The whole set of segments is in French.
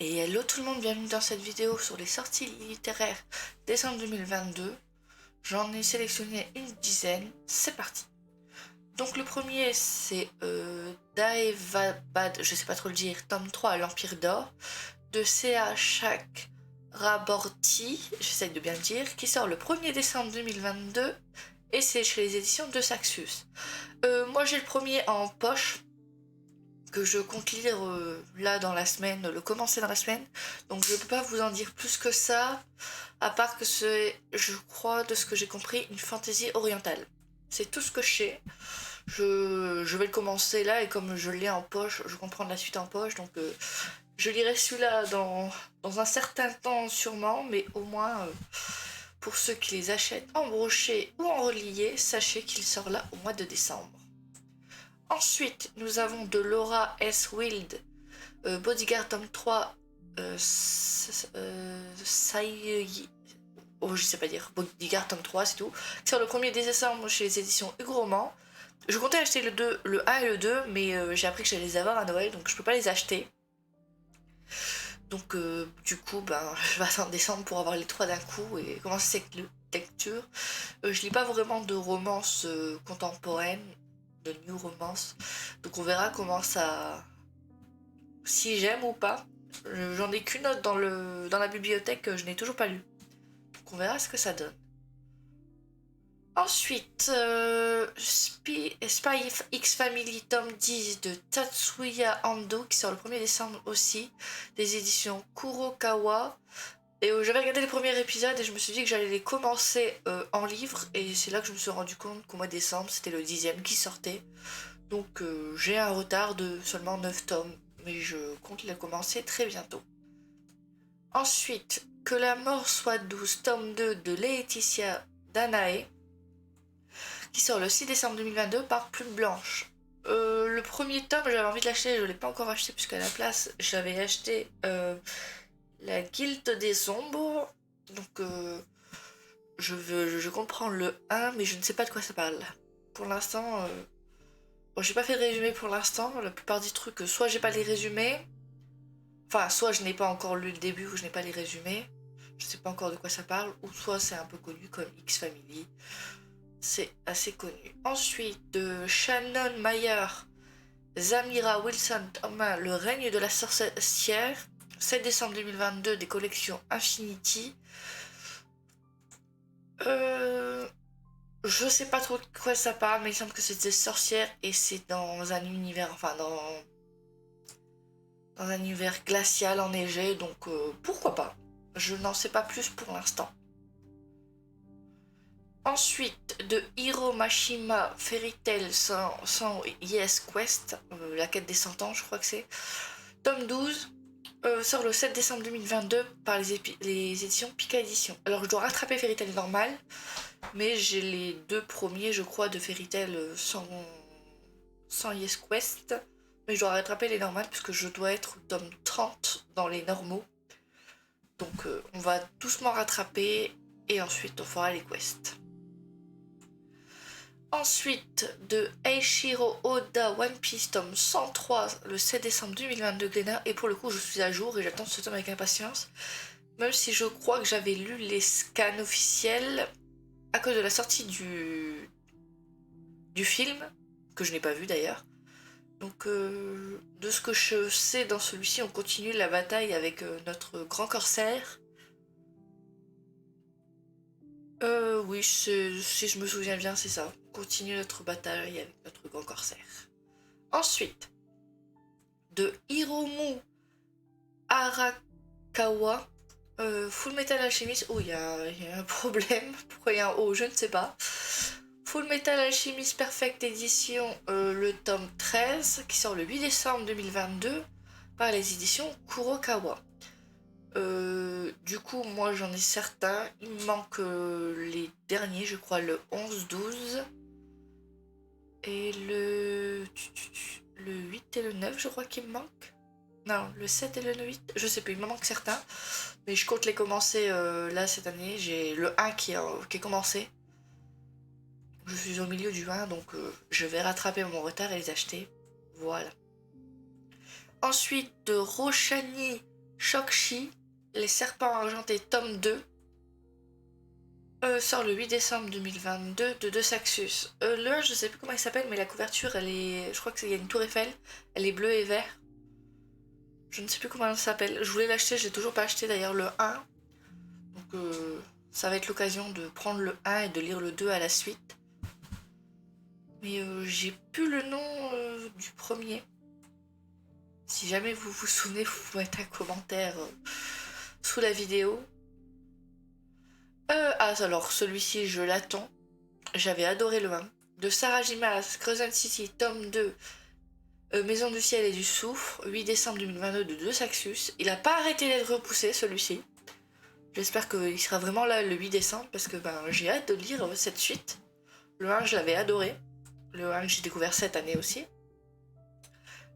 Et hello tout le monde, bienvenue dans cette vidéo sur les sorties littéraires décembre 2022. J'en ai sélectionné une dizaine, c'est parti. Donc le premier c'est Daevabad, je sais pas trop le dire, tome 3, l'Empire d'Or, de C.A. Chakraborty, j'essaie de bien le dire, qui sort le 1er décembre 2022 et c'est chez les éditions de Saxus. Moi j'ai le premier en poche, que je compte lire là dans la semaine, le commencer dans la semaine. Donc je peux pas vous en dire plus que ça, à part que c'est, je crois, de ce que j'ai compris, une fantaisie orientale. C'est tout ce que je sais. Je vais le commencer là et comme je l'ai en poche, je comprends la suite en poche. Donc je lirai celui-là dans un certain temps sûrement, mais au moins pour ceux qui les achètent en broché ou en relié, sachez qu'il sort là au mois de décembre. Ensuite, nous avons de Laura S. Wild, Bodyguard tome 3, oh, je sais pas dire, Bodyguard tome 3, c'est tout. Qui sort le 1er décembre chez les éditions Hugo Roman. Je comptais acheter le 1 et le 2, mais j'ai appris que j'allais les avoir à Noël, donc je peux pas les acheter. Donc du coup, je vais attendre décembre pour avoir les 3 d'un coup et commencer cette lecture. Je lis pas vraiment de romance contemporaine, de new romance, donc on verra comment ça, si j'aime ou pas. J'en ai qu'une autre dans la bibliothèque que je n'ai toujours pas lue, donc on verra ce que ça donne. Ensuite, Spy X Family tome 10 de Tatsuya Ando qui sort le 1er décembre aussi, des éditions Kurokawa. Et j'avais regardé les premiers épisodes et je me suis dit que j'allais les commencer en livre, et c'est là que je me suis rendu compte qu'au mois de décembre c'était le 10e qui sortait. Donc j'ai un retard de seulement 9 tomes, mais je compte les commencer très bientôt. Ensuite, Que la mort soit douce, tome 2 de Laetitia Danae, qui sort le 6 décembre 2022 par Plume Blanche. Le premier tome, j'avais envie de l'acheter, je ne l'ai pas encore acheté puisqu'à la place, j'avais acheté La Guilde des Ombres. Donc je comprends le 1, mais je ne sais pas de quoi ça parle. Pour l'instant, bon, j'ai pas fait de résumé pour l'instant. La plupart des trucs, soit j'ai pas les résumés, enfin, soit je n'ai pas encore lu le début ou je n'ai pas les résumés. Je sais pas encore de quoi ça parle, ou soit c'est un peu connu comme X Family. C'est assez connu. Ensuite, de Shannon Mayer, Zamira Wilson Thomas, Le règne de la sorcière, 7 décembre 2022, des collections Infinity. Je sais pas trop de quoi ça parle, mais il semble que c'est des sorcières et c'est dans un univers, enfin dans un univers glacial enneigé, donc pourquoi pas. Je n'en sais pas plus pour l'instant. Ensuite, de Hiro Mashima, Fairy Tail sans Yes Quest, la quête des 100 ans, je crois que c'est. Tome 12, sort le 7 décembre 2022 par les éditions Pika Édition. Alors je dois rattraper Fairy Tail normal, mais j'ai les 2 premiers, je crois, de Fairy Tail sans Yes Quest. Mais je dois rattraper les normales puisque je dois être au tome 30 dans les normaux. Donc on va doucement rattraper et ensuite on fera les quests. Ensuite, de Eiichiro Oda, One Piece, tome 103, le 7 décembre 2022, Glénat. Et pour le coup, je suis à jour et j'attends ce tome avec impatience. Même si je crois que j'avais lu les scans officiels à cause de la sortie du film, que je n'ai pas vu d'ailleurs. Donc, de ce que je sais dans celui-ci, on continue la bataille avec notre grand corsaire. Oui, si je me souviens bien, c'est ça. On continue notre bataille avec notre grand corsaire. Ensuite, de Hiromu Arakawa, Full Metal Alchemist. Oh, il y a un problème. Pourquoi il y a un O, je ne sais pas. Full Metal Alchemist Perfect Edition, le tome 13, qui sort le 8 décembre 2022 par les éditions Kurokawa. Du coup, moi j'en ai certains. Il me manque les derniers, je crois, le 11, 12 et le 8 et le 9, je crois qu'il me manque. Non, le 7 et le 8, je sais plus, il me manque certains. Mais je compte les commencer là cette année. J'ai le 1 qui est commencé. Je suis au milieu du 1, donc je vais rattraper mon retard et les acheter. Voilà. Ensuite, de Roshani Shokshi, Les Serpents Argentés, tome 2. Sort le 8 décembre 2022 de De Saxus. Le 1, je sais plus comment il s'appelle, mais la couverture, elle est. Je crois qu'il y a une tour Eiffel. Elle est bleue et vert. Je ne sais plus comment elle s'appelle. Je voulais l'acheter, je l'ai toujours pas acheté d'ailleurs, le 1. Donc ça va être l'occasion de prendre le 1 et de lire le 2 à la suite. Mais j'ai plus le nom du premier. Si jamais vous vous souvenez, vous mettez un commentaire sous la vidéo. Alors celui-ci, je l'attends. J'avais adoré le 1. De Sarah Jimas, Crescent City, tome 2, Maison du ciel et du soufre, 8 décembre 2022 de De Saxus. Il n'a pas arrêté d'être repoussé, celui-ci. J'espère qu'il sera vraiment là le 8 décembre, parce que j'ai hâte de lire cette suite. Le 1, je l'avais adoré. Le 1 que j'ai découvert cette année aussi.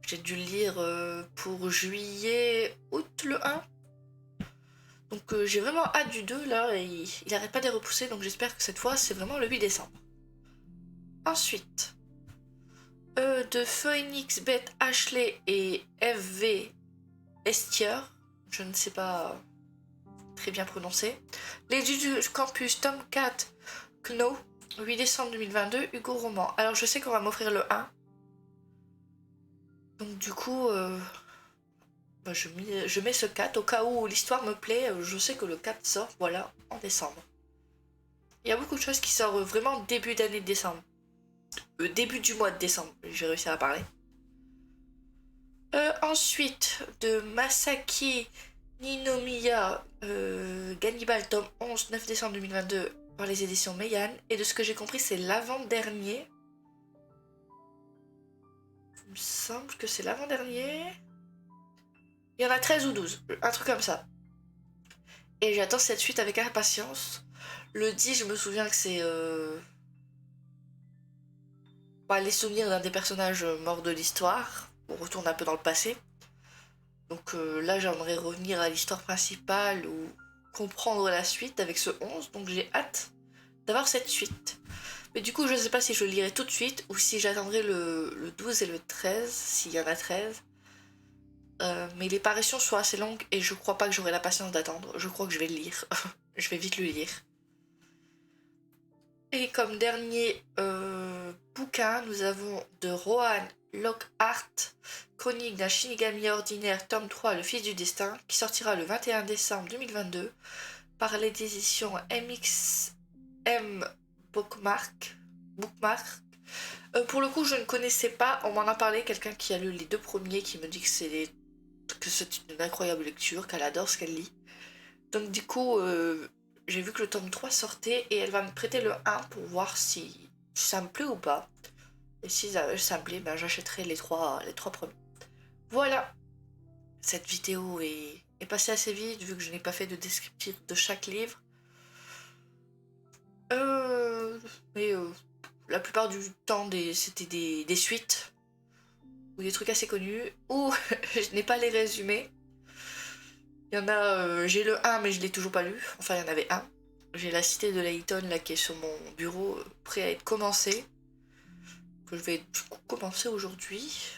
J'ai dû le lire pour juillet, août, le 1. Donc j'ai vraiment hâte du 2 là, et il arrête pas de les repousser, donc j'espère que cette fois c'est vraiment le 8 décembre. Ensuite, de Phoenix, Beth Ashley et FV Estier, je ne sais pas très bien prononcer. Les Dieux du Campus, tome 4, Kno, 8 décembre 2022, Hugo Roman. Alors je sais qu'on va m'offrir le 1. Donc du coup, je mets ce 4 au cas où l'histoire me plaît. Je sais que le 4 sort, voilà, en décembre. Il y a beaucoup de choses qui sortent vraiment début d'année de décembre. Début du mois de décembre, j'ai réussi à parler. Ensuite, de Masaki Ninomiya, Gannibal, tome 11, 9 décembre 2022, par les éditions Meian. Et de ce que j'ai compris, c'est l'avant-dernier. Il me semble que c'est l'avant-dernier. Il y en a 13 ou 12, un truc comme ça. Et j'attends cette suite avec impatience. Le 10, je me souviens que c'est les souvenirs d'un des personnages morts de l'histoire. On retourne un peu dans le passé. Donc là, j'aimerais revenir à l'histoire principale ou comprendre la suite avec ce 11. Donc j'ai hâte d'avoir cette suite. Mais du coup, je ne sais pas si je le lirai tout de suite ou si j'attendrai le 12 et le 13, s'il y en a 13. Mais les parutions sont assez longues et je crois pas que j'aurai la patience d'attendre. Je crois que je vais le lire. Je vais vite le lire. Et comme dernier bouquin, nous avons de Rohan Lockhart, Chronique d'un Shinigami ordinaire, tome 3, Le Fils du Destin, qui sortira le 21 décembre 2022 par les éditions MXM Bookmark. Pour le coup, je ne connaissais pas, on m'en a parlé, quelqu'un qui a lu les 2 premiers qui me dit que c'est une incroyable lecture, qu'elle adore ce qu'elle lit. Donc du coup, j'ai vu que le tome 3 sortait et elle va me prêter le 1 pour voir si ça me plaît ou pas. Et si ça me plaît, j'achèterai les trois premiers. Voilà, cette vidéo est passée assez vite vu que je n'ai pas fait de descriptif de chaque livre. Mais la plupart du temps, c'était des suites ou des trucs assez connus ou je n'ai pas les résumés. Il y en a, j'ai le 1 mais je l'ai toujours pas lu. Enfin, il y en avait un. J'ai La Cité de Layton là qui est sur mon bureau, prêt à être commencé. Que je vais du coup commencer aujourd'hui.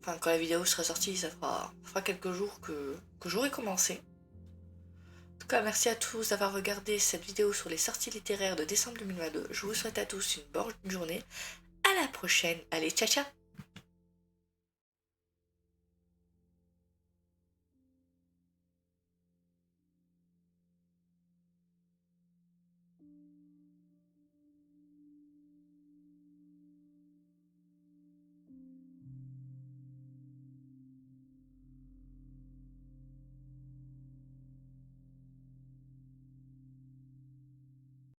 Enfin, quand la vidéo sera sortie, ça fera quelques jours que j'aurai commencé. En tout cas, merci à tous d'avoir regardé cette vidéo sur les sorties littéraires de décembre 2022. Je vous souhaite à tous une bonne journée. À la prochaine. Allez, ciao ciao.